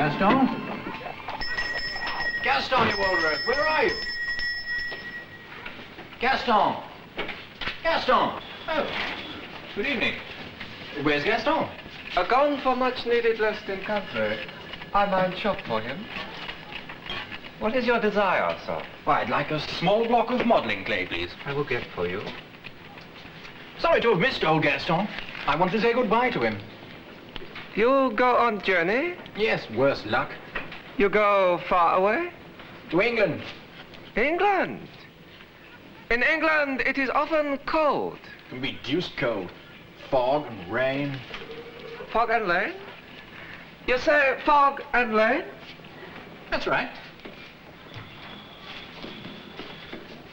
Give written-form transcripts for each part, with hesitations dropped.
Gaston? Gaston, you old rogue, where are you? Gaston! Gaston! Oh, good evening. Where's Gaston? Gone for much needed rest in country. I mind shop for him. What is your desire, sir? Why, I'd like a small block of modeling clay, please. I will get for you. Sorry to have missed old Gaston. I wanted to say goodbye to him. You go on journey? Yes, worse luck. You go far away? To England. England? In England, it is often cold. It can be deuced cold. Fog and rain. Fog and rain? You say fog and rain? That's right.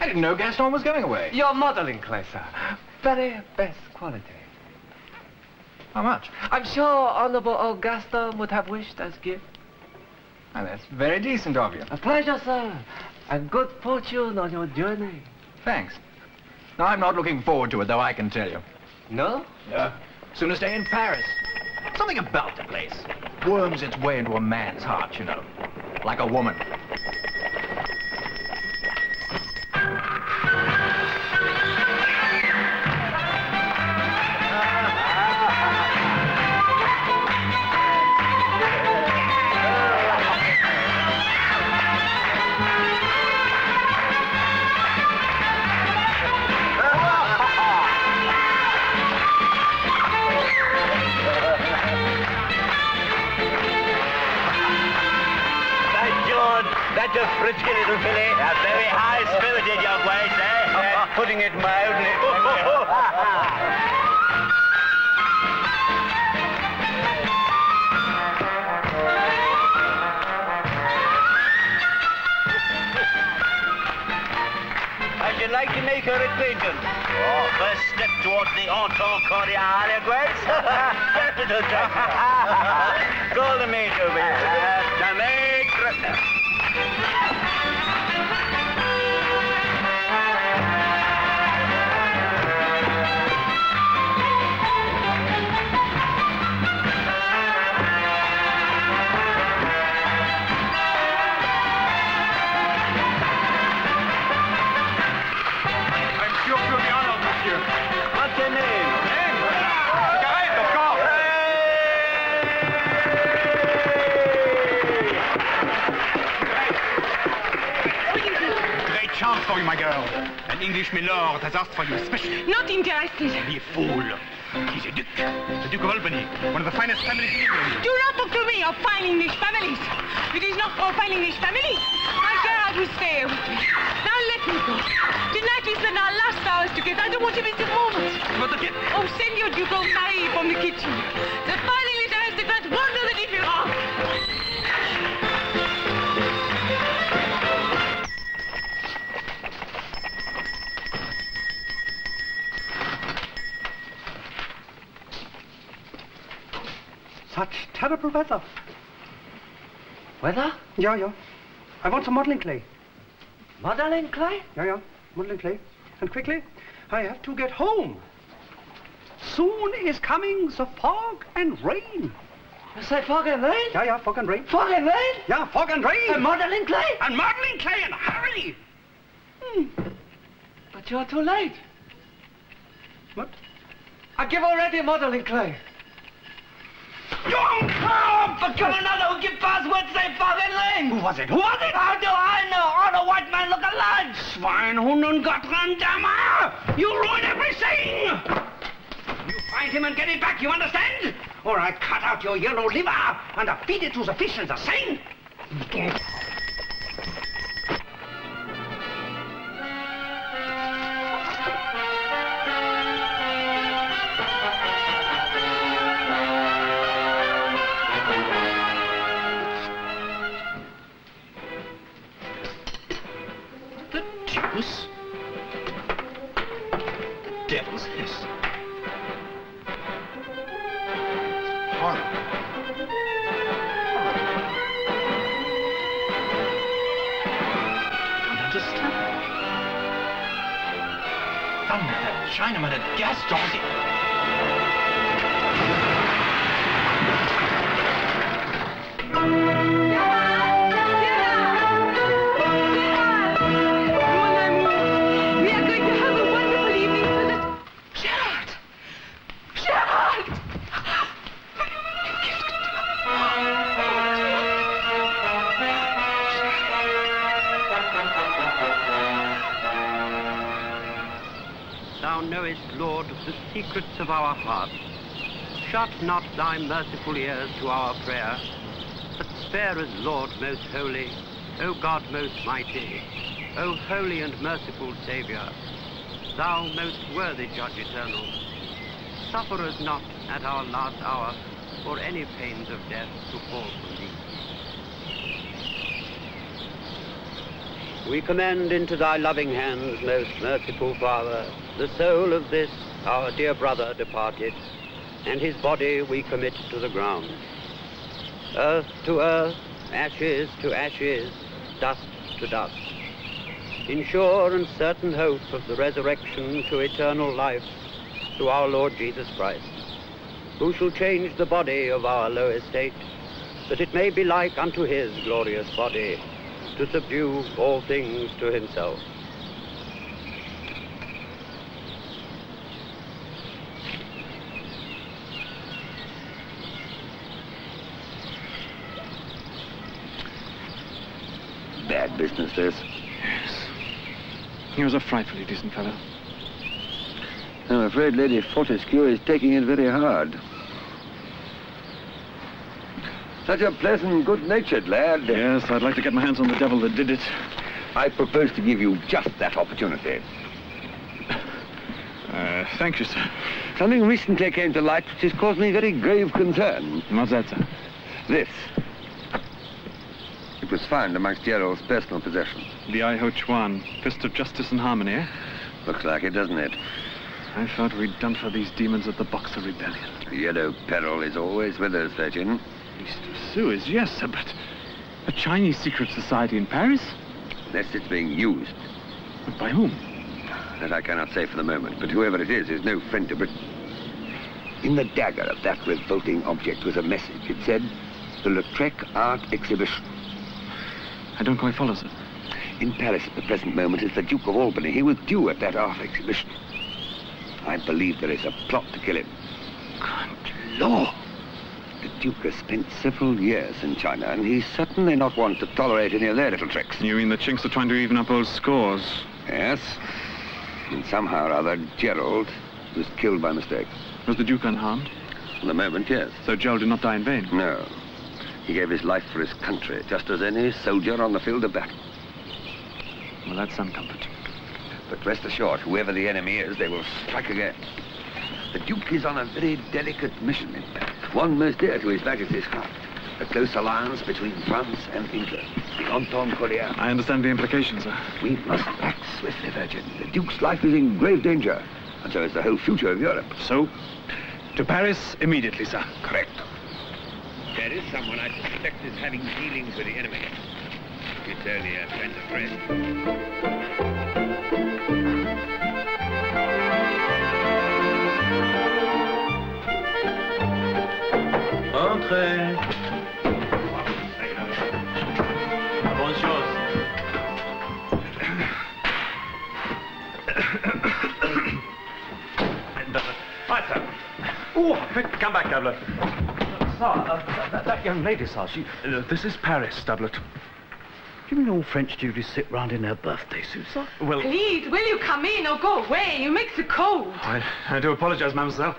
I didn't know Gaston was going away. Your modeling clay, sir. Very best quality. How much? I'm sure Honorable old Gaston would have wished as gift. Oh, that's very decent of you. A pleasure, sir. And good fortune on your journey. Thanks. Now, I'm not looking forward to it, though, I can tell you. No? No. Sooner stay in Paris. Something about the place. Worms its way into a man's heart, you know. Like a woman. That's a frisky little filly. A very high-spirited young ways, eh? Putting it mildly. How'd you like to make her acquaintance? Oh, first step towards the auto Cordiale, Grace. Capital job. Call the maid over here. The maid. For you, my girl. An English milord has asked for you especially. Not interested. Be a fool. He's a duke. The Duke of Albany, one of the finest families in England. Do not talk to me of fine English families. It is not for fine English family. My girl will stay with me. Now let me go. Tonight we spend our last hours together. I don't want to miss a moment. But the kid... Oh, Senor Duke of Marie from the kitchen. The fine English aristocrat won't know the difference. Such terrible weather. Weather? Yeah, yeah. I want some modeling clay. Modeling clay? Yeah, yeah. Modeling clay. And quickly, I have to get home. Soon is coming the fog and rain. You say fog and rain? Yeah, yeah, fog and rain. Fog and rain? Yeah, fog and rain. And modeling clay? And modeling clay, and hurry! But you're too late. What? I give already modeling clay. Young But come on now, who give passwords say fog and rain? Who was it? Who was it? How do I know? All the white man look alike. Schweinhund und Gottrandammer! You ruin everything! You find him and get it back, you understand? Or I cut out your yellow liver and I feed it to the fish in the Seine. Get Deuce? Devil's hiss. Horrible. Don't understand. Thunder, that Chinaman had Gaston. the secrets of our hearts. Shut not thy merciful ears to our prayer, but spare us, Lord most holy, O God most mighty, O holy and merciful Saviour, thou most worthy Judge eternal. Suffer us not at our last hour for any pains of death to fall from thee. We commend into thy loving hands, most merciful Father, the soul of this, our dear brother departed, and his body we commit to the ground. Earth to earth, ashes to ashes, dust to dust. In sure and certain hope of the resurrection to eternal life through our Lord Jesus Christ, who shall change the body of our low estate, that it may be like unto his glorious body, to subdue all things to himself. Bad business, this. Yes. He was a frightfully decent fellow. I'm afraid Lady Fortescue is taking it very hard. Such a pleasant, good-natured lad. Yes, I'd like to get my hands on the devil that did it. I propose to give you just that opportunity. Thank you, sir. Something recently came to light which has caused me very grave concern. What's that, sir? This. It was found amongst Gerald's personal possessions. The I Ho Chuan, Fist of Justice and Harmony, eh? Looks like it, doesn't it? I thought we'd done for these demons at the Boxer Rebellion. The yellow peril is always with us, Virgin. East of Suez, yes, sir, but a Chinese secret society in Paris? Unless it's being used. But by whom? That I cannot say for the moment, but whoever it is no friend to Britain. In the dagger of that revolting object was a message. It said, the Lautrec Art Exhibition. I don't quite follow, sir. In Paris at the present moment is the Duke of Albany. He was due at that art exhibition. I believe there is a plot to kill him. Good Lord! The Duke has spent several years in China, and he's certainly not one to tolerate any of their little tricks. You mean the Chinks are trying to even up old scores? Yes. And somehow or other, Gerald was killed by mistake. Was the Duke unharmed? For the moment, yes. So Gerald did not die in vain? No. He gave his life for his country, just as any soldier on the field of battle. Well, that's some comfort. But rest assured, whoever the enemy is, they will strike again. The Duke is on a very delicate mission, in fact. One most dear to His Majesty's heart. A close alliance between France and England. The Entente Cordiale. I understand the implications, sir. We must act swiftly, Virgin. The Duke's life is in grave danger. And so is the whole future of Europe. So, to Paris immediately, sir. Correct. There is someone I suspect is having dealings with the enemy. It's only a friend of friend. Entrez. Bonne chose. Right, sir. Oh, quick, come back, Doublet. Sir, that young lady, sir, she... This is Paris, Doublet. Do you mean all French duties sit round in their birthday suits, sir? Well, Please, will you come in or go away? You make the cold. I do apologize, mademoiselle.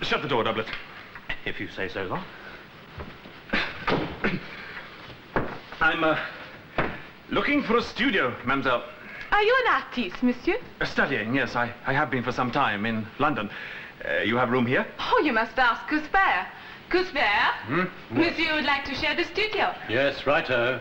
Shut the door, Doublet. If you say so, sir. I'm, looking for a studio, mademoiselle. Are you an artiste, monsieur? Studying, yes. I have been for some time in London. You have room here? Oh, you must ask Cusper. Cusper? Monsieur would like to share the studio. Yes, righto.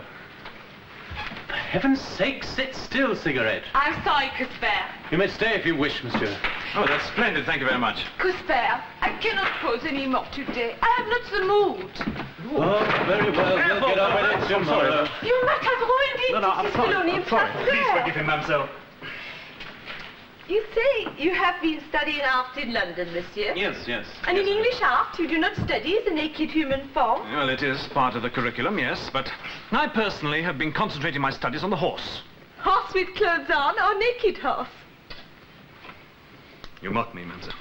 For heaven's sake, sit still, cigarette. I'm sorry, Cusper. You may stay if you wish, monsieur. Oh, that's splendid. Thank you very much. Cusper, I cannot pose any more today. I have not the mood. Oh, very well. We'll get on with it tomorrow. You might have ruined it. No, I'm Mrs. sorry. Maloney, I'm sorry. Cusper. Please forgive him, mademoiselle. You say you have been studying art in London, monsieur? Yes. And yes, in English art, you do not study the naked human form? Well, it is part of the curriculum, yes, but I personally have been concentrating my studies on the horse. Horse with clothes on or naked horse? You mock me, mademoiselle.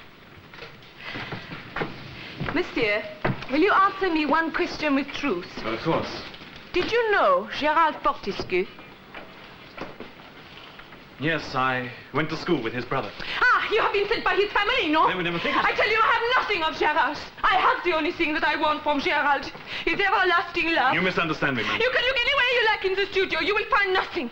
Monsieur, will you answer me one question with truth? Well, of course. Did you know Gerald Fortescue? Yes, I went to school with his brother. Ah, you have been sent by his family, no? They would never think of I tell you, I have nothing of Gerard. I have the only thing that I want from Gerard. His everlasting love. You misunderstand me, ma'am. You can look anywhere you like in the studio. You will find nothing.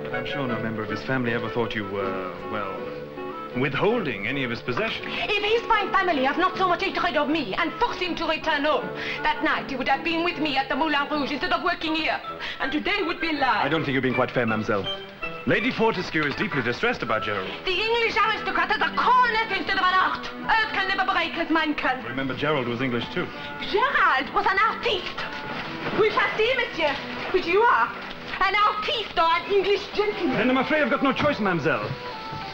But I'm sure no member of his family ever thought you were, well, withholding any of his possessions. If his fine family have not so much hatred of me and forced him to return home, that night he would have been with me at the Moulin Rouge instead of working here. And today would be live. I don't think you're being quite fair, mademoiselle. Lady Fortescue is deeply distressed about Gerald. The English aristocrat has a coronet instead of an art. Earth can never break as man can. Remember, Gerald was English, too. Gerald was an artiste. We shall see, monsieur, which you are. An artiste or an English gentleman. Then I'm afraid I've got no choice, mademoiselle.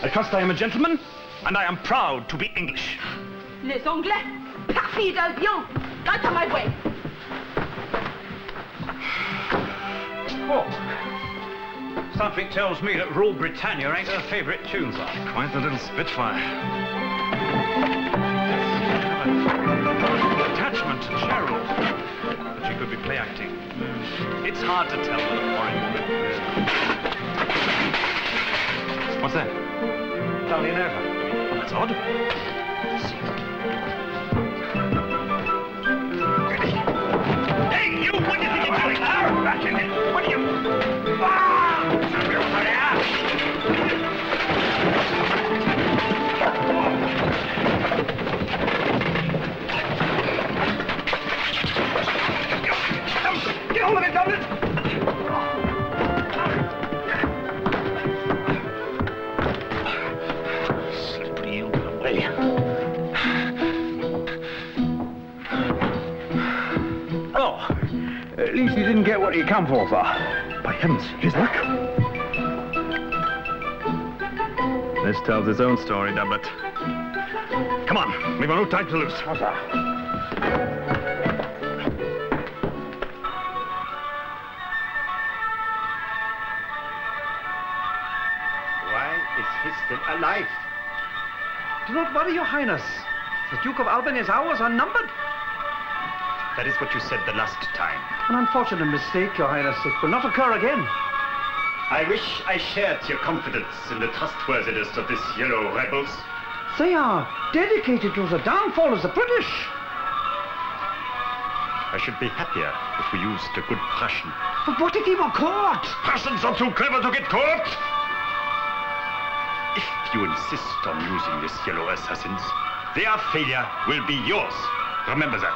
I trust I am a gentleman, and I am proud to be English. Les Anglais, perfide Albion, out of my way. Oh, something tells me that Rule Britannia ain't her favourite tunes are. Quite the little spitfire. Attachment to Gerald. But she could be play acting. It's hard to tell with a foreign woman. What's that? Only an ever. Oh, that's odd. Hey, you! What do you think you're doing? Back in it. What are you... Get hold of it, hold it! Slippery out of the way. Oh, at least you didn't get what you come for, sir. By heavens, here's luck. This tells its own story, Doublet. Come on, we've no time to lose. What's that? Why is he still alive? Do not worry, Your Highness. The Duke of Albany's hours are numbered. That is what you said the last time. An unfortunate mistake, Your Highness. It will not occur again. I wish I shared your confidence in the trustworthiness of these yellow rebels. They are dedicated to the downfall of the British. I should be happier if we used a good Prussian. But what if he were caught? Prussians are too clever to get caught! If you insist on using these yellow assassins, their failure will be yours. Remember that.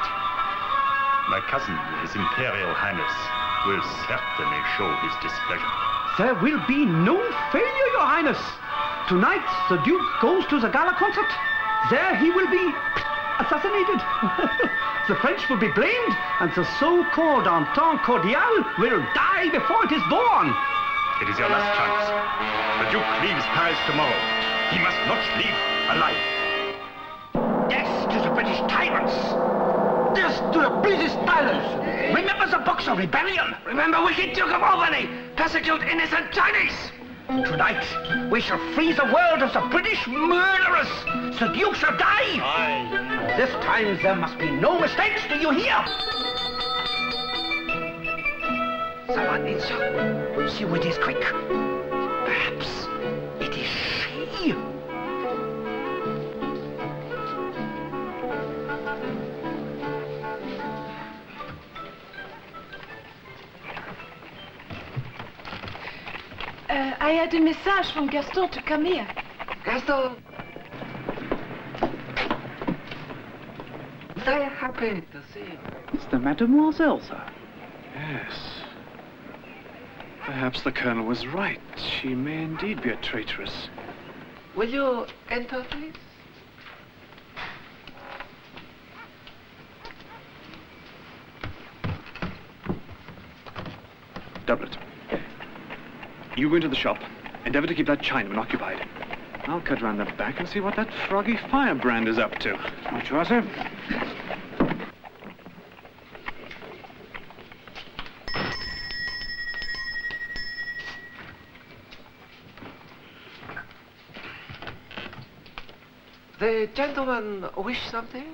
My cousin, His Imperial Highness, will certainly show his displeasure. There will be no failure, Your Highness. Tonight, the Duke goes to the gala concert. There he will be assassinated. The French will be blamed, and the so-called Entente Cordiale will die before it is born. It is your last chance. The Duke leaves Paris tomorrow. He must not leave alive. Death to the British tyrants. Death to the British tyrants. Remember the Boxer Rebellion. Remember wicked Duke of Albany. Persecute innocent Chinese. Tonight, we shall free the world of the British murderers. The Duke shall die. Aye. This time there must be no mistakes. Do you hear? Someone needs her. See who it is, quick. Perhaps it is she. I had a message from Gaston to come here. Gaston. Very happy to see you. It's the Mademoiselle, sir. Yes. Perhaps the Colonel was right. She may indeed be a traitress. Will you enter, please? Doublet. You go into the shop. Endeavor to keep that Chinaman occupied. I'll cut round the back and see what that froggy firebrand is up to. Much sure, sir. The gentleman wish something?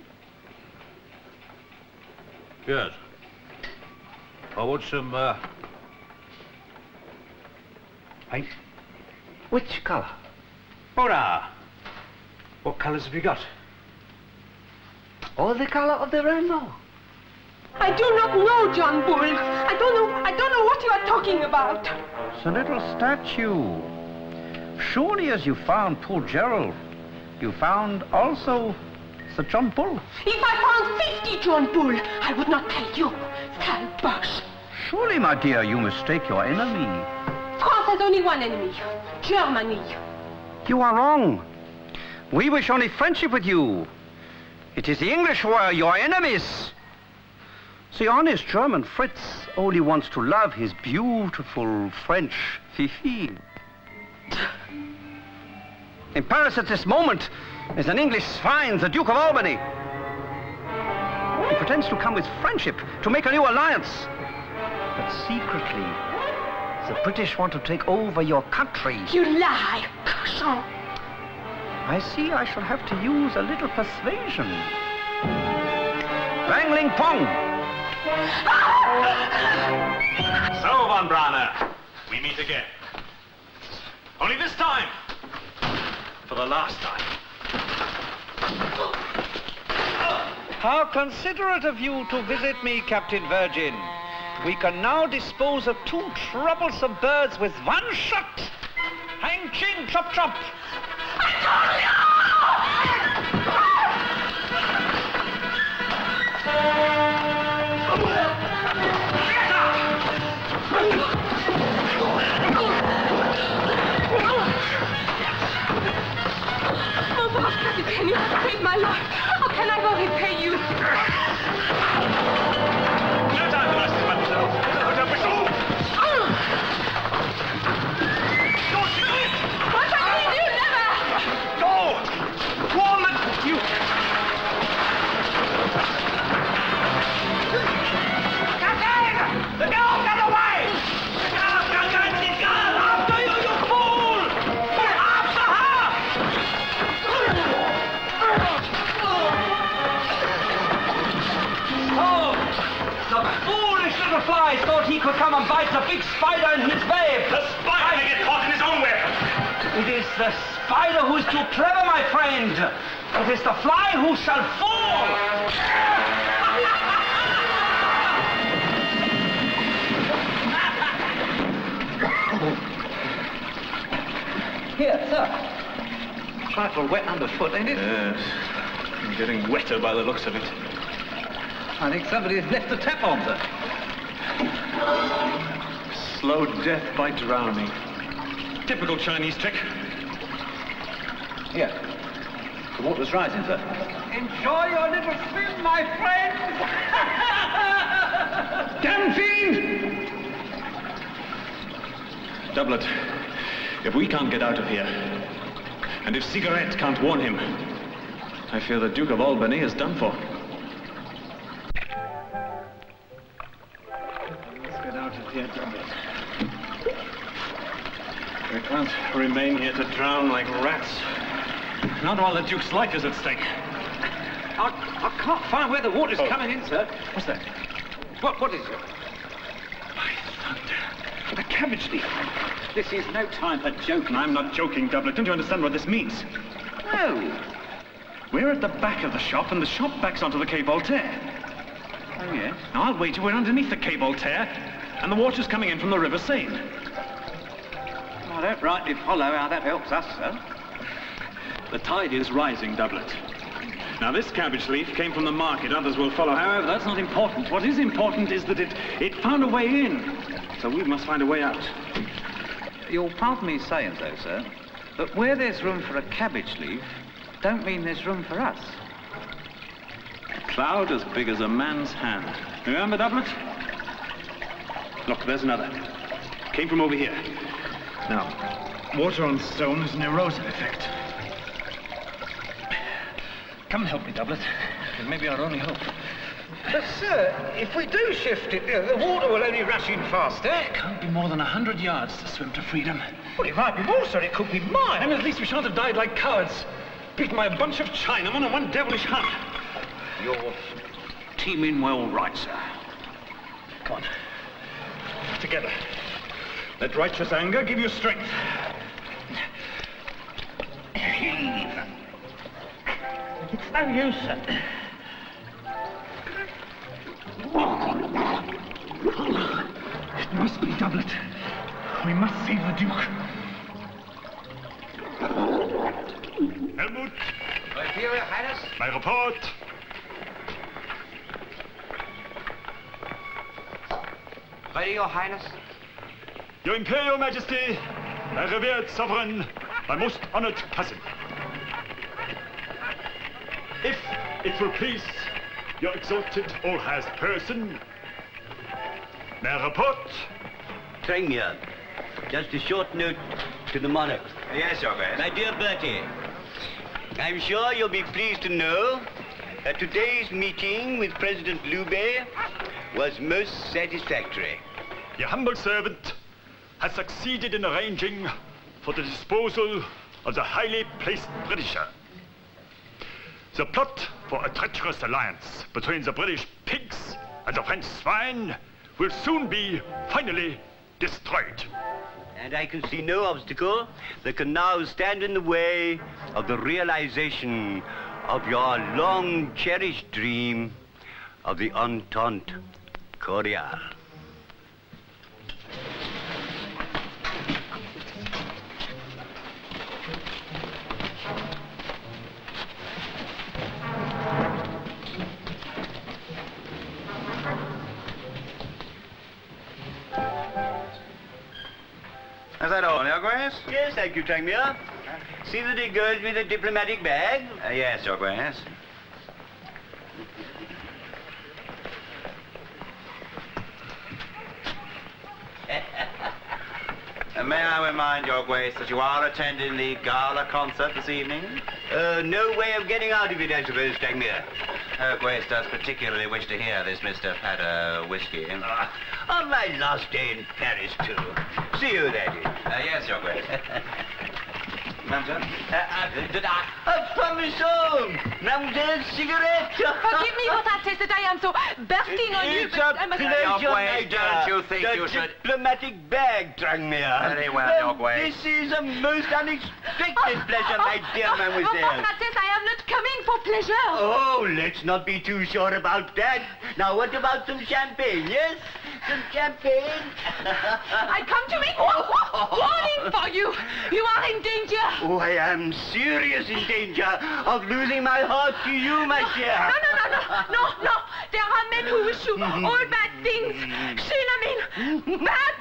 Yes. I want some, paint. Which color? Hurrah! What colours have you got? All the color of the rainbow. I do not know, John Bull. I don't know what you are talking about. It's a little statue. Surely as you found poor Gerald, you found also Sir John Bull. If I found 50 John Bull, I would not tell you. Salbush. Surely, my dear, you mistake your enemy. France has only one enemy. Germany. You are wrong. We wish only friendship with you. It is the English who are your enemies. The honest German Fritz only wants to love his beautiful French Fifi. In Paris at this moment is an English swine, the Duke of Albany. He pretends to come with friendship, to make a new alliance. But secretly, the British want to take over your country. You lie, cochon. I see I shall have to use a little persuasion. Wrangling Pong! So, Von Brauner, we meet again. Only this time, for the last time. How considerate of you to visit me, Captain Virgin. We can now dispose of 2 troublesome birds with 1 shot. Hang ching, chop chop. Captain, you have saved my life. How can I go repay you? No time for us, mademoiselle. Don't push on. What shall we do? Never! Go! Go on, you... Captain! The girl got away! The girl! After you, you fool! After her! Oh, the foolish little fly thought he could come and bite the big spider in his web. The spider may get caught in his own web. It is the spider who's too clever, my friend. It is the fly who shall fall. Here, sir. Trifle wet underfoot, ain't it? Yes. I'm getting wetter by the looks of it. I think somebody's left the tap on, sir. Slow death by drowning. Typical Chinese trick. Here. The water's rising, sir. Enjoy your little swim, my friend. Damn fiend! Doublet, if we can't get out of here, and if Cigarette can't warn him, I fear the Duke of Albany is done for. Let's get out of here, Doublet. We can't remain here to drown like rats. Not while the Duke's life is at stake. I can't find where the water's coming in, sir. What's that? What is it? By thunder. A cabbage leaf. This is no time for joking. I'm not joking, Doublet. Don't you understand what this means? No. We're at the back of the shop, and the shop backs onto the Quai Voltaire. Oh, yes? Now, I'll wager we're underneath the Quai Voltaire, and the water's coming in from the River Seine. I don't rightly follow how that helps us, sir. The tide is rising, Doublet. Now, this cabbage leaf came from the market. Others will follow. However, that's not important. What is important is that it found a way in. So we must find a way out. You'll pardon me saying so, sir, but where there's room for a cabbage leaf, don't mean there's room for us. A cloud as big as a man's hand. Remember, Doublet? Look, there's another. Came from over here. Now, water on stone has an erosive effect. Come and help me, Doublet. It may be our only hope. But, sir, if we do shift it, the water will only rush in faster. It can't be more than 100 yards to swim to freedom. Well, it might be more, sir. It could be miles. And at least we shan't have died like cowards. beaten by a bunch of Chinamen and one devilish Hun. You're teaming well right, sir. Come on. Together. Let righteous anger give you strength. It's no use, sir. It must be Doublet. We must save the Duke. Helmut, Right here, Your Highness. my report. Ready, Your Highness. Your Imperial Majesty, my revered sovereign, my most honored cousin. If it will please your exalted all-highest person, may I report? Tremia, just a short note to the monarch. Yes, Your Grace. My dear Bertie, I'm sure you'll be pleased to know that today's meeting with President Lubé was most satisfactory. Your humble servant has succeeded in arranging for the disposal of the highly placed Britisher. The plot for a treacherous alliance between the British pigs and the French swine will soon be finally destroyed. And I can see no obstacle that can now stand in the way of the realization of your long-cherished dream of the Entente Cordiale. Is that all, Your Grace? Yes, thank you, Tremia. See that it goes with a diplomatic bag? Yes, Your Grace. May I remind Your Grace that you are attending the gala concert this evening? No way of getting out of it, I suppose, Tremia. Her Grace does particularly wish to hear this Mr. Padder whiskey. On my last day in Paris, too. See you, Daddy. Yes, Your Grace. Mademoiselle? Parmesan! Mademoiselle, cigarette! Forgive me for that taste that I am so bursting on you, It's but a I must... pleasure, my Grace, dear. don't you think the you should- diplomatic bag, Tremia. Very well, Your Grace. This is a most unexpected pleasure, my dear mademoiselle. For that taste, I am not coming for pleasure. Oh, let's not be too sure about that. Now, what about some champagne, yes? Some champagne? I come to make warning for you. You are in danger. Oh, I am serious in danger of losing my heart to you, my dear. No. There are men who wish you all bad things. Chinamen, bad,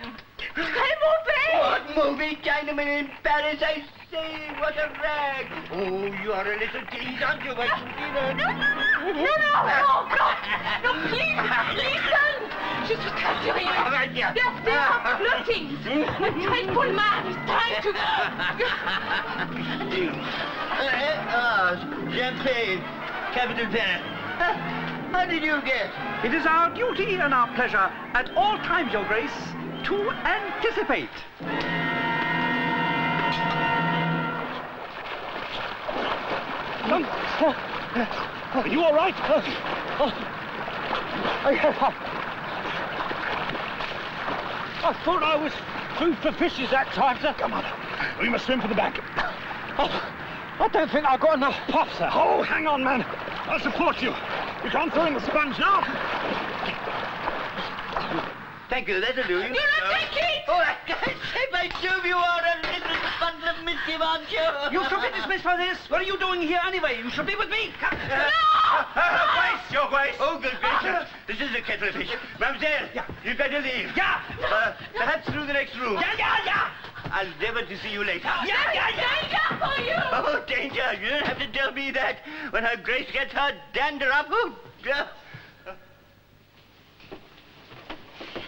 très mauvais. What movie Chinaman in Paris, I say, what a rag. Oh, you are a little tease, aren't you, my sweetheart? No, please, listen. Je suis très sérieux. There are plottings. A dreadful man is trying to... Champagne. Capital fare. How did you guess? It is our duty and our pleasure at all times, Your Grace, to anticipate. Are you all right? I thought I was food for fishes that time, sir. Come on. We must swim for the bank. I don't think I've got enough puff, sir. Oh, hang on, man. I'll support you. You can't throw in the sponge now. Thank you, that'll do. Do not take it! Oh, I say, by Jove, you are a little bundle of mischief, aren't you? You should be dismissed for this. What are you doing here anyway? You should be with me. Come. Grace, Your Grace. Oh, good gracious. This is a kettle of fish. Mademoiselle, you'd better leave. Yeah. Perhaps through the next room. Yeah. I'll endeavor to see you later. Danger for you! Oh, danger. You don't have to tell me that. When her Grace gets her dander up, oh, yeah.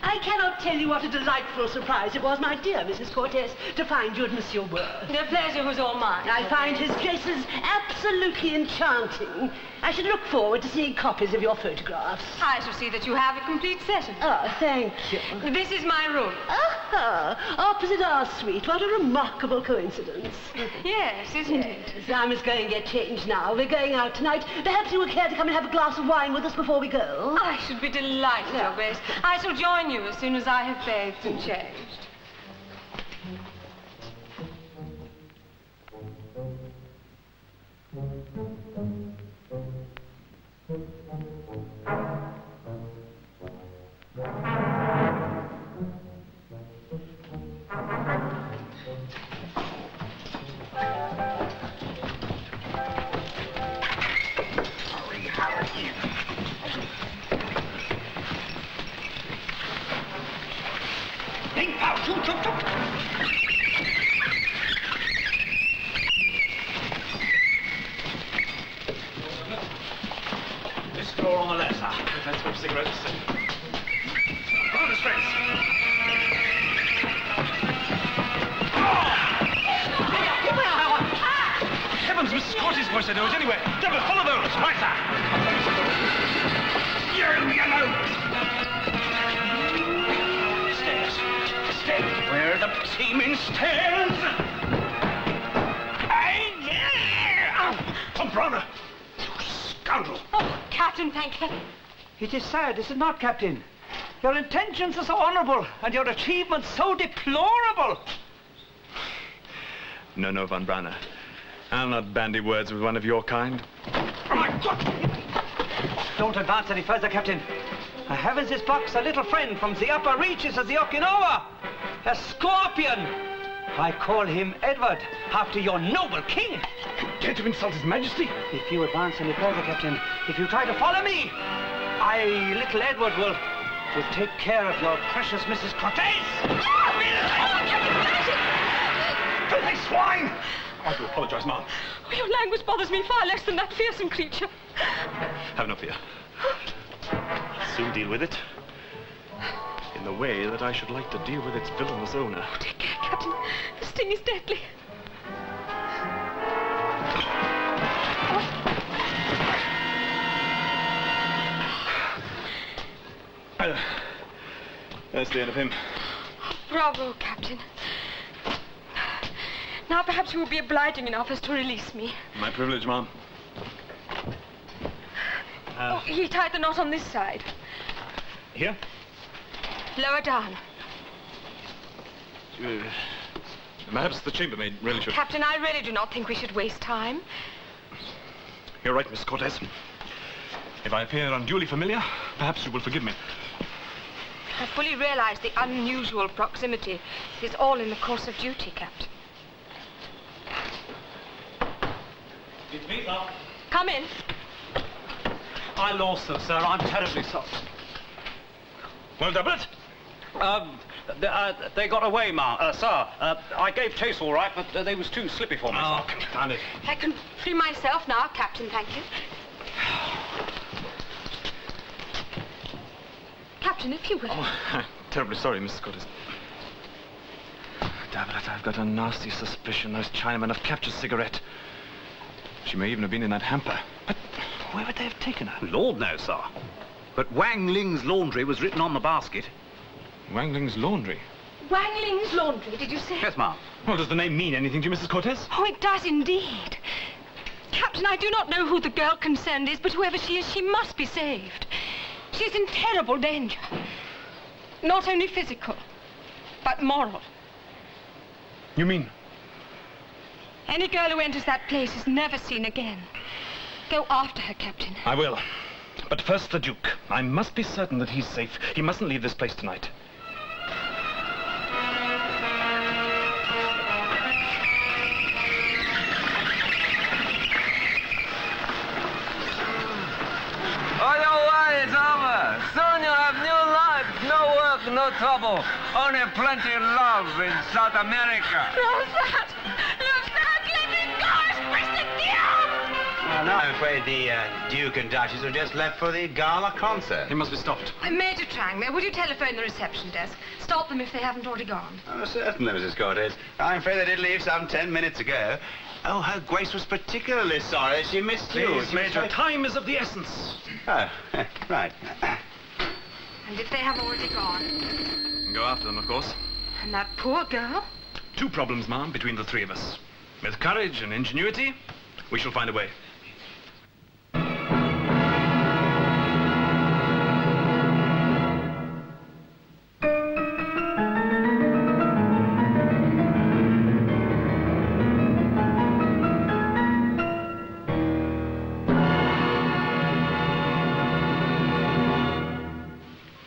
I cannot tell you what a delightful surprise it was, my dear Mrs. Cortez, to find you at Monsieur Worth. The pleasure was all mine. I find his dresses absolutely enchanting. I should look forward to seeing copies of your photographs. I shall see that you have a complete set of them. Oh, thank you. This is my room. Opposite our suite. What a remarkable coincidence. Yes, isn't it? Yes, I must go and get changed now. We're going out tonight. Perhaps you would care to come and have a glass of wine with us before we go? I should be delighted, Your Grace. I shall join you as soon as I have bathed and changed. This floor on the left, sir. Let's smoke cigarettes. Come on, friends. Heavens, Mrs. Cortez' voice, I know it anyway. Devil, follow those. Right, sir. You yellow. Stairs. Where the seaman stairs. Umbrella. You scoundrel. Oh, Captain, thank you. It is sad, is it not, Captain? Your intentions are so honorable, and your achievements so deplorable. No, Van Branner. I'll not bandy words with one of your kind. Don't advance any further, Captain. I have in this box a little friend from the upper reaches of the Okinawa. A scorpion. I call him Edward, after your noble king. You dare to insult His Majesty? If you advance any further, Captain, if you try to follow me, little Edward will take care of your precious Mrs. Cortez. Filthy swine! I do apologize, Ma'am. Oh, your language bothers me far less than that fearsome creature. Have no fear. I'll soon deal with it. In the way that I should like to deal with its villainous owner. Oh, take care, Captain. The sting is deadly. That's the end of him. Bravo, Captain. Now perhaps you will be obliging enough as to release me. My privilege, Ma'am. He tied the knot on this side. Here? Lower down. Perhaps the chambermaid really should... Captain, I really do not think we should waste time. You're right, Miss Cortez. If I appear unduly familiar, perhaps you will forgive me. I fully realize the unusual proximity is all in the course of duty, Captain. It's me, sir. Come in. I lost them, sir. I'm terribly sorry. Well, Doublet? They got away, sir. I gave chase all right, but they was too slippy for me, Oh, sir. confound it. I can free myself now, Captain, thank you. Captain, if you will. Oh, I'm terribly sorry, Mrs. Cortez. Doublet, I've got a nasty suspicion those Chinamen have captured Cigarette. She may even have been in that hamper. But where would they have taken her? Lord knows, sir. But Wang Ling's laundry was written on the basket. Wang Ling's laundry? Wang Ling's laundry, did you say? Yes, ma'am. Well, does the name mean anything to you, Mrs. Cortez? Oh, it does indeed. Captain, I do not know who the girl concerned is, but whoever she is, she must be saved. She's in terrible danger. Not only physical, but moral. You mean? Any girl who enters that place is never seen again. Go after her, Captain. I will. But first the Duke. I must be certain that he's safe. He mustn't leave this place tonight. Oh, don't worry, it's over. Soon you'll have new life. No work, no trouble. Only plenty of love in South America. Rosette! Rosette, let me go! Espèce de diable! I'm afraid the Duke and Duchess have just left for the gala concert. He must be stopped. Major Trangmere, would you telephone the reception desk? Stop them if they haven't already gone. Oh, certainly, Mrs. Cortez. I'm afraid they did leave some 10 minutes ago. Oh, her Grace was particularly sorry she missed you. Please, Major, time is of the essence. Oh, right. And if they have already gone? Go after them, of course. And that poor girl? 2 problems, ma'am, between the 3 of us. With courage and ingenuity, we shall find a way.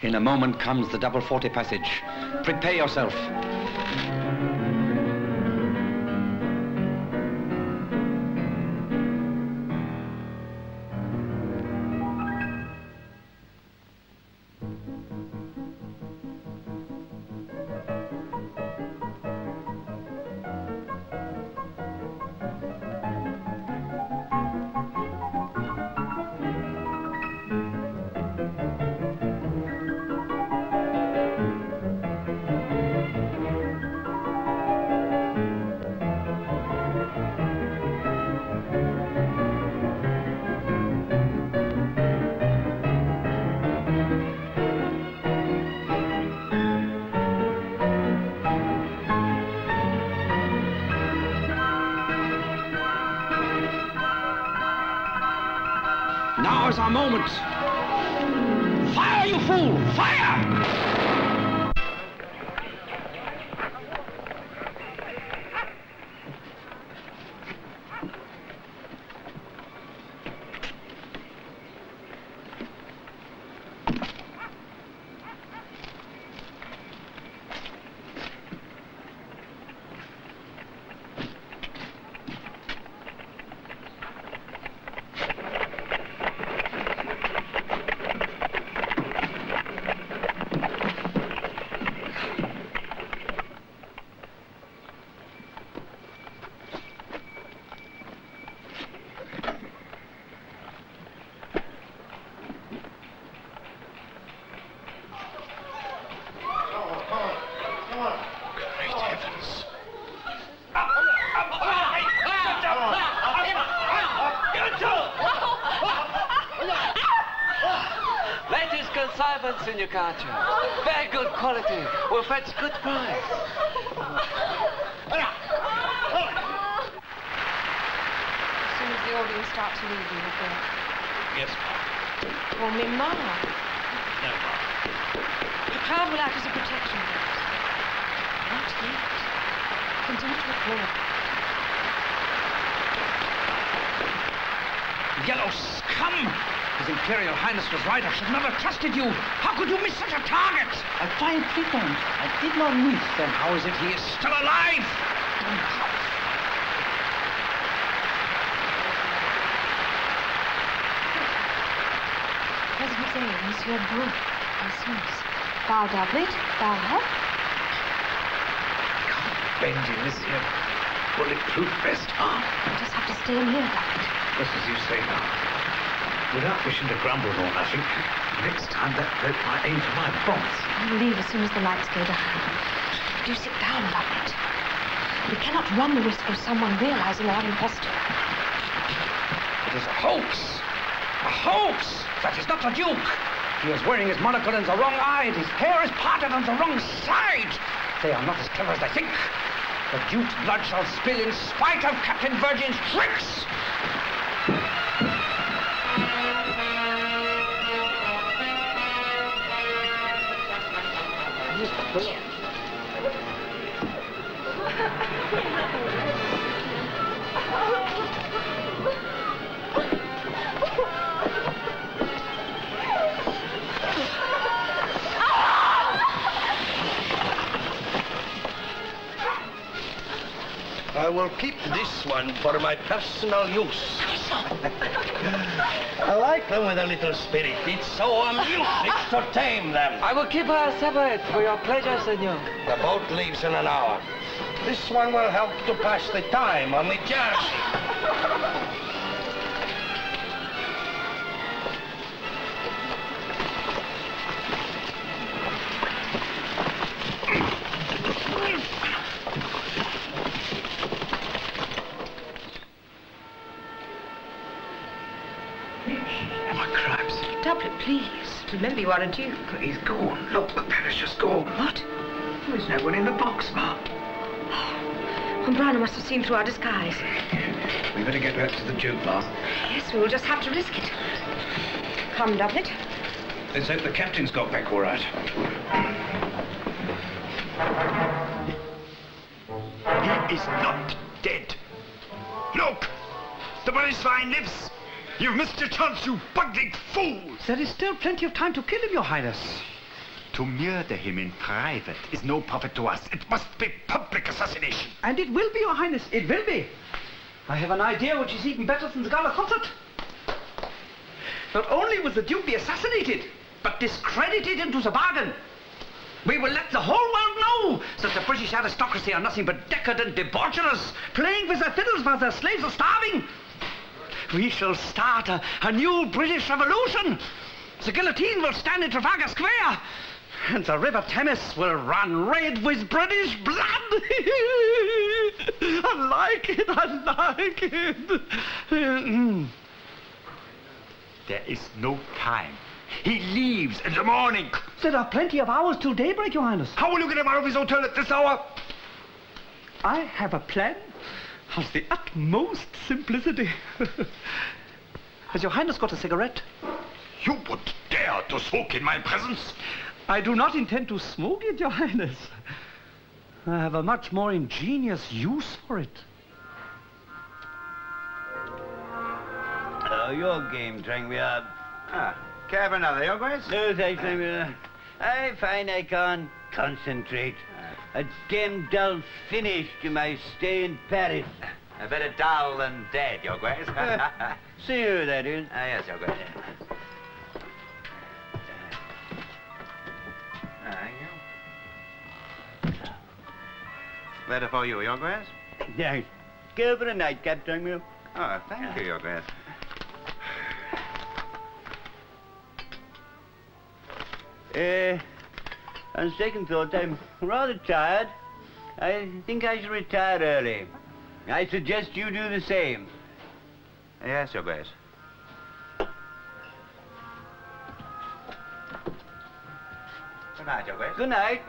In a moment comes the double 40 passage. Prepare yourself. Now is our moment. Fire, you fool! Fire! Consignments in your cartridge. Very good quality. Will fetch good price. As soon as the audience start to leave, you will go. Yes, ma'am. Call me Ma. No, ma'am. The crowd will act as a protection for us. Not yet. Continue to record. Yellow scum! His Imperial Highness was right. I should not have trusted you. How could you miss such a target? I find Frequent. I did not miss. Then how is it he is still alive? As we say, Monsieur Brou, Christmas. Bow doublet, bow hat. Bend in this here bulletproof vest arm. I just have to stay in here, doublet. Just as you say now. Without wishing to grumble or nothing, next time that bloke might aim for my bombs. I'll leave as soon as the lights go down. Do sit down, doublet. We cannot run the risk of someone realizing our imposture. It is a hoax. A hoax! That is not the Duke. He is wearing his monocle in the wrong eye, and his hair is parted on the wrong side. They are not as clever as they think. The Duke's blood shall spill in spite of Captain Virgin's tricks. I will keep this one for my personal use. I like them with a little spirit. It's so amusing to tame them. I will keep her separate for your pleasure, senor. The boat leaves in an hour. This one will help to pass the time on the Jersey. please. Remember, you are a duke. He's gone. Look, the Paris just gone. What? There's no one in the box, Ma. Umbrana must have seen through our disguise. We better get back to the Duke, Ma. Yes, we'll just have to risk it. Come, Doublet. Let's hope the captain's got back all right. He is not dead. Look! The Swine lives! You've missed your chance, you bungling fool! There is still plenty of time to kill him, Your Highness. To murder him in private is no profit to us. It must be public assassination. And it will be, Your Highness. It will be. I have an idea which is even better than the gala concert. Not only will the Duke be assassinated, but discredited into the bargain. We will let the whole world know that the British aristocracy are nothing but decadent debaucherers, playing with their fiddles while their slaves are starving. We shall start a new British Revolution. The guillotine will stand in Trafalgar Square, and the River Thames will run red with British blood. I like it, I like it. There is no time. He leaves in the morning. There are plenty of hours till daybreak, Your Highness. How will you get him out of his hotel at this hour? I have a plan of the utmost simplicity. Has Your Highness got a cigarette? You would dare to smoke in my presence? I do not intend to smoke it, Your Highness. I have a much more ingenious use for it. Oh, your game, Tranquil. Care for another, Your Grace? No, thanks, Tranquil. I find I can't concentrate. A damn dull finish to my stay in Paris. Better dull than dead, Your Grace. See who that is? Yes, Your Grace. Thank you. Better for you, Your Grace? Thanks. Go for a nightcap, Tranquil. Oh, thank you, Your Grace. On second thought, I'm rather tired. I think I should retire early. I suggest you do the same. Yes, Your Grace. Good night, Your Grace. Good night.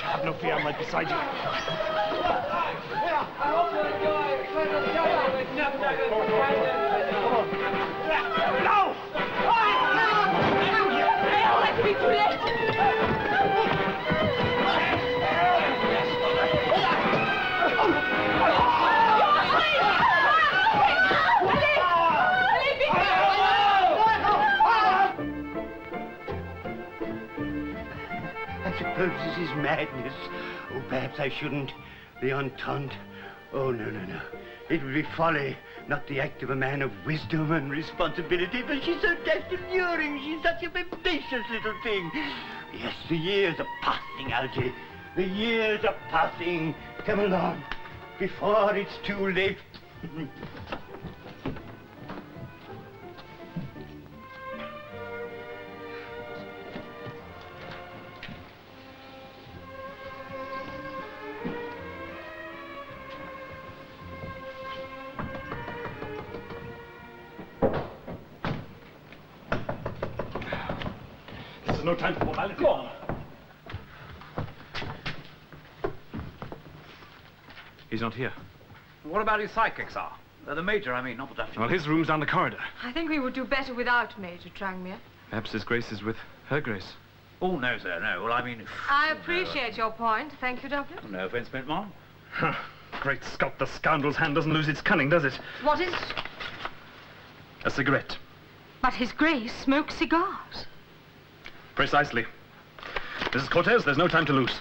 Have no fear, I'm right beside you. No! Let me I suppose this is madness. Oh, perhaps I shouldn't. The Entente. Oh, no, no, no. It would be folly, not the act of a man of wisdom and responsibility, but she's so dashed alluring. She's such a vivacious little thing. Yes, the years are passing, Algy. The years are passing. Come along, before it's too late. There's no time for formality. Go on. He's not here. What about his psychics, sir? The Major, I mean, not the Duchess. Well, his room's down the corridor. I think we would do better without Major Tranmere. Perhaps His Grace is with Her Grace. Oh, no, sir, no. Well, I mean... I appreciate your point. Thank you, Doublet. No offence meant, Mom. Great Scott, the scoundrel's hand doesn't lose its cunning, does it? What is... A cigarette. But His Grace smokes cigars. Precisely. Mrs. Cortez, there's no time to lose.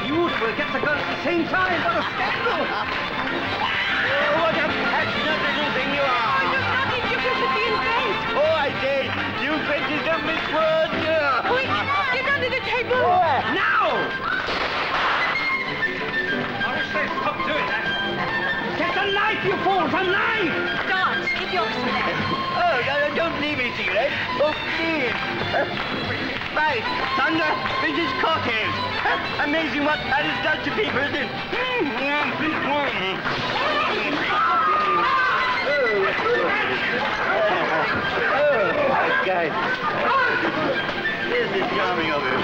Beautiful, gets a gun at the same time. What a scandal! Oh, what a passionate little thing you are! You started you could be in bed. Oh, I say, you bitches don't miss words. Quick, get under the table. Now! I wish they'd stop doing that. Get the knife, you fools, a knife! Dance, keep your cigarette. Oh, don't leave me, cigarette. Oh, please. Right, thunder, this is cocktails. Amazing what Paris does to people, isn't it? Oh, guys. This is charming of you.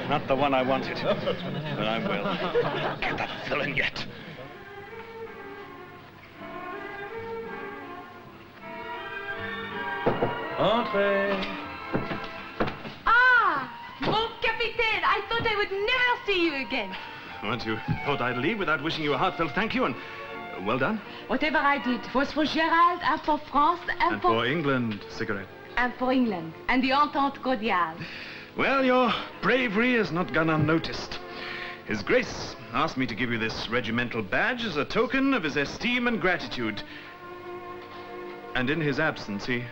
Not the one I wanted, but I will. Get that villain yet. Entrez. Ah, mon capitaine, I thought I would never see you again. Once you thought I'd leave without wishing you a heartfelt thank you, and well done. Whatever I did was for Gerald and for France And for England, cigarette. and for England and the Entente Cordiale. Well, your bravery has not gone unnoticed. His Grace asked me to give you this regimental badge as a token of his esteem and gratitude. And in his absence, he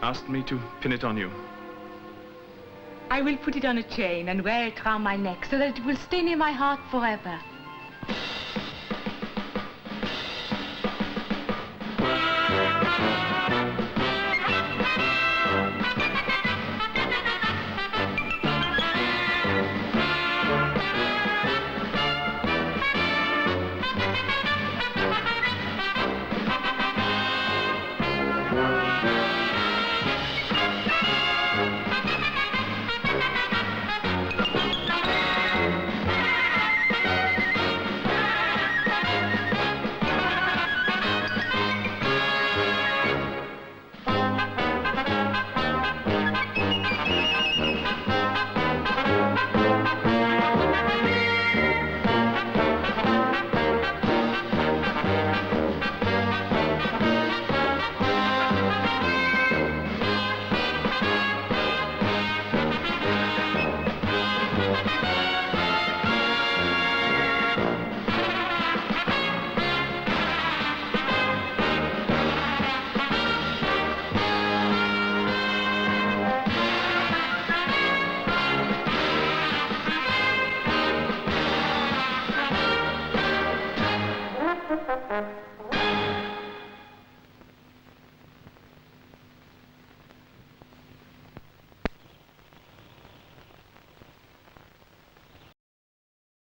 asked me to pin it on you. I will put it on a chain and wear it round my neck so that it will stay near my heart forever.